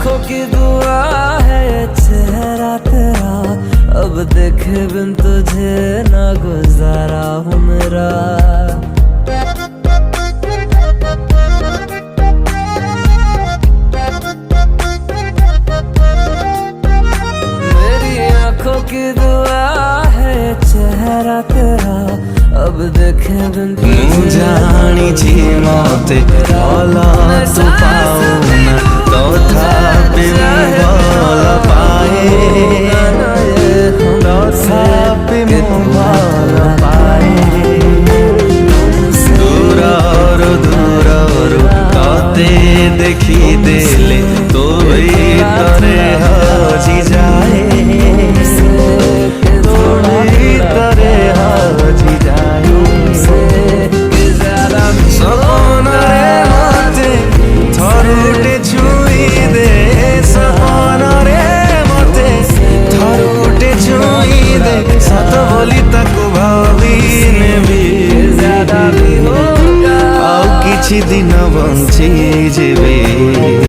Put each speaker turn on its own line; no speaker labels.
आंखों की दुआ है ये चेहरा तेरा, अब देखे बिन तुझे ना गुजारा हूँ मेरा। मेरी आंखों की दुआ है ये चेहरा तेरा, अब देखे बिन तुझे
जानी छी मते भला तू पाऊ ना तथापि ମୁଁ ଭଲ ପାए, तथापि ମୁଁ ଭଲ ପାए। ଦୂରରୁ ଦୂରରୁ ତତେ ଦେଖିଦେଲେ ତୋ ଭିତରେ ହଜିଯାଏ, ତୋ ଭିତରେ ହଜିଯାଏ। ସପନରେ ମତେ ଥରୁଟେ ଛୁଇଁଦେ, ସପନରେ ମତେ ଥରୁଟେ ଛୁଇଁଦେ, ସତ ବୋଲି ତାକୁ ଭାବି ନେବି, ଆଉ କିଛି ଦିନ ବଞ୍ଚି ଯିବି।